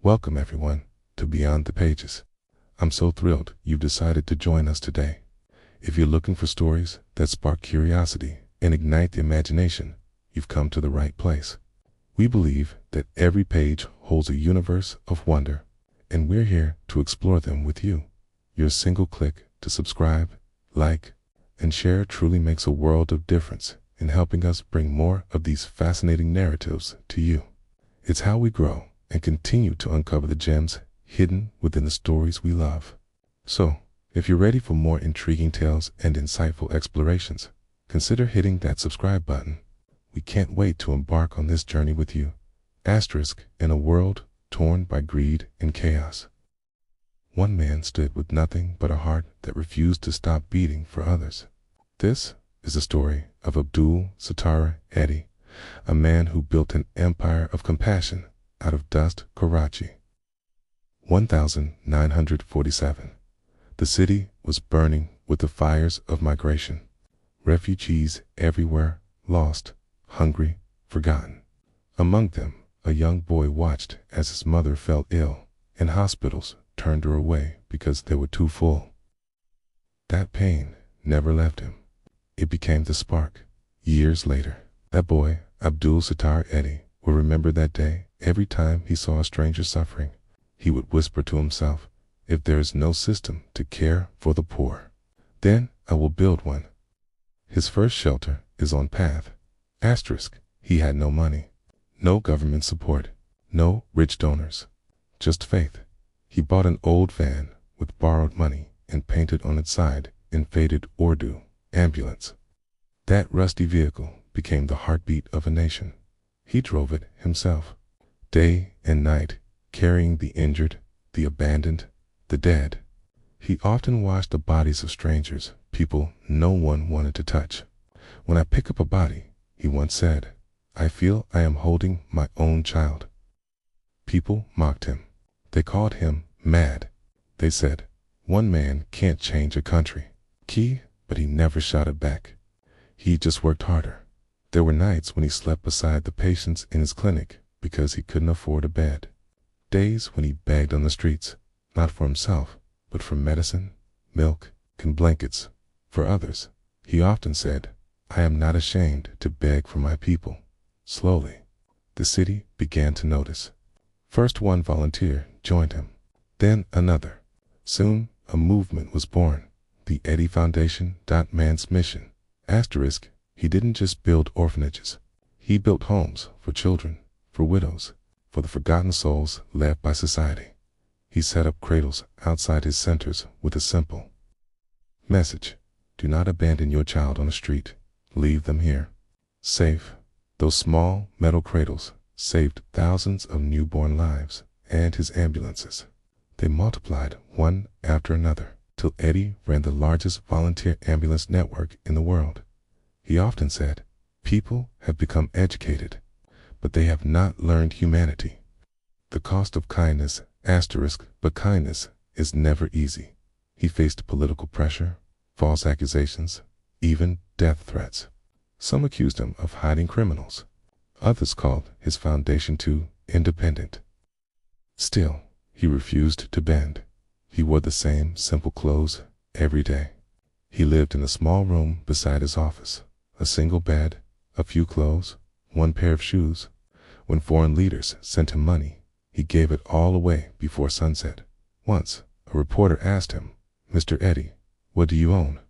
Welcome everyone to Beyond the Pages. I'm so thrilled you've decided to join us today. If you're looking for stories that spark curiosity and ignite the imagination, you've come to the right place. We believe that every page holds a universe of wonder, and we're here to explore them with you. Your single click to subscribe, like, and share truly makes a world of difference in helping us bring more of these fascinating narratives to you. It's how we grow and continue to uncover the gems hidden within the stories we love. So, if you're ready for more intriguing tales and insightful explorations, consider hitting that subscribe button. We can't wait to embark on this journey with you. In a world torn by greed and chaos. One man stood with nothing but a heart that refused to stop beating for others. This is the story of Abdul Sattar Edhi, a man who built an empire of compassion out of dust. Karachi. 1947. The city was burning with the fires of migration. Refugees everywhere, lost, hungry, forgotten. Among them, a young boy watched as his mother fell ill, and hospitals turned her away because they were too full. That pain never left him. It became the spark. Years later, that boy, Abdul Sattar Edhi, will remember that day. Every time he saw a stranger suffering, he would whisper to himself, "If there is no system to care for the poor, then I will build one." His first shelter is on path. He had no money, no government support, no rich donors, just faith. He bought an old van with borrowed money and painted on its side in faded Urdu, "ambulance." That rusty vehicle became the heartbeat of a nation. He drove it himself, day and night, carrying the injured, the abandoned, the dead. He often washed the bodies of strangers, people no one wanted to touch. "When I pick up a body," he once said, "I feel I am holding my own child." People mocked him. They called him mad. They said, "One man can't change a country." But he never shouted back. He just worked harder. There were nights when he slept beside the patients in his clinic because he couldn't afford a bed. Days when he begged on the streets, not for himself, but for medicine, milk, and blankets. For others, he often said, "I am not ashamed to beg for my people." Slowly, the city began to notice. First one volunteer joined him, then another. Soon, a movement was born, the Edhi Foundation. Man's mission. He didn't just build orphanages. He built homes for children, for widows, for the forgotten souls left by society. He set up cradles outside his centers with a simple message: do not abandon your child on the street. Leave them here, safe. Those small metal cradles saved thousands of newborn lives, and his ambulances, they multiplied one after another, till Edhi ran the largest volunteer ambulance network in the world. He often said, "People have become educated, but they have not learned humanity." The cost of kindness, but kindness is never easy. He faced political pressure, false accusations, even death threats. Some accused him of hiding criminals. Others called his foundation too independent. Still, he refused to bend. He wore the same simple clothes every day. He lived in a small room beside his office, a single bed, a few clothes, one pair of shoes. When foreign leaders sent him money, he gave it all away before sunset. Once, a reporter asked him, "Mr. Edhi, what do you own?"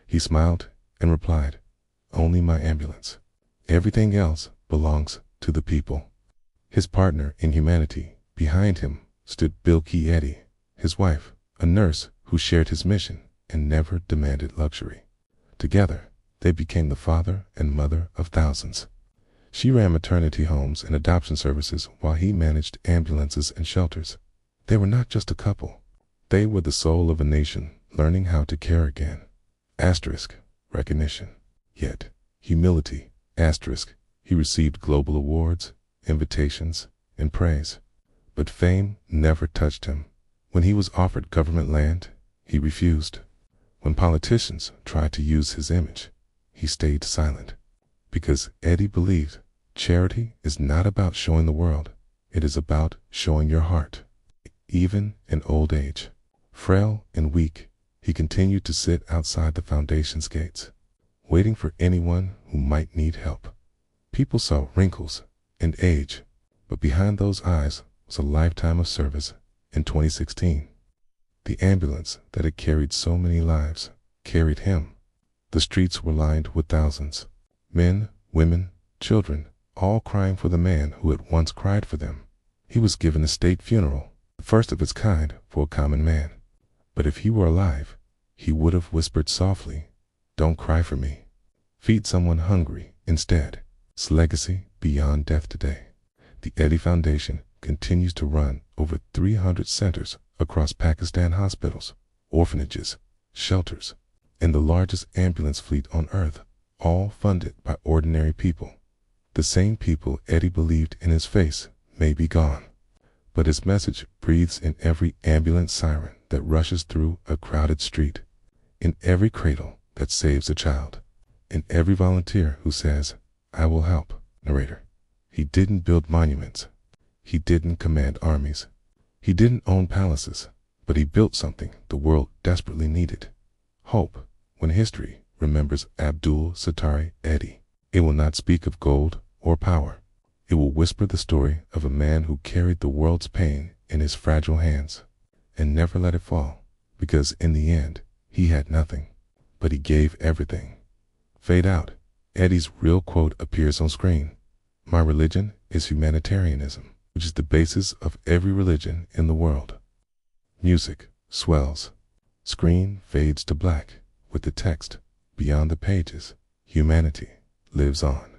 He smiled and replied, "Only my ambulance. Everything else belongs to the people." His partner in humanity behind him stood Bilki Edhi, his wife, a nurse who shared his mission and never demanded luxury. Together, they became the father and mother of thousands. She ran maternity homes and adoption services while he managed ambulances and shelters. They were not just a couple. They were the soul of a nation learning how to care again. Recognition. Yet, humility. He received global awards, invitations, and praise. But fame never touched him. When he was offered government land, he refused. When politicians tried to use his image, he stayed silent. Because Edhi believed charity is not about showing the world, It is about showing your heart. Even in old age, frail and weak, he continued to sit outside the foundation's gates, waiting for anyone who might need help. People saw wrinkles and age, but behind those eyes was a lifetime of service. In 2016, the ambulance that had carried so many lives carried him. The streets were lined with thousands, men, women, children, all crying for the man who had once cried for them. He was given a state funeral, the first of its kind for a common man. But if he were alive, he would have whispered softly, "Don't cry for me. Feed someone hungry instead." His legacy beyond death today. The Edhi Foundation continues to run over 300 centers across Pakistan, hospitals, orphanages, shelters, and the largest ambulance fleet on earth, all funded by ordinary people. The same people Edhi believed in his face may be gone, but his message breathes in every ambulance siren that rushes through a crowded street, in every cradle that saves a child, in every volunteer who says, "I will help." Narrator. He didn't build monuments. He didn't command armies. He didn't own palaces, but he built something the world desperately needed: hope. When history remembers Abdul Sattar Edhi, it will not speak of gold or power. It will whisper the story of a man who carried the world's pain in his fragile hands and never let it fall, because in the end, he had nothing, but he gave everything. Fade out. Edhi's real quote appears on screen. "My religion is humanitarianism, which is the basis of every religion in the world." Music swells. Screen fades to black with the text, "Beyond the pages, humanity lives on."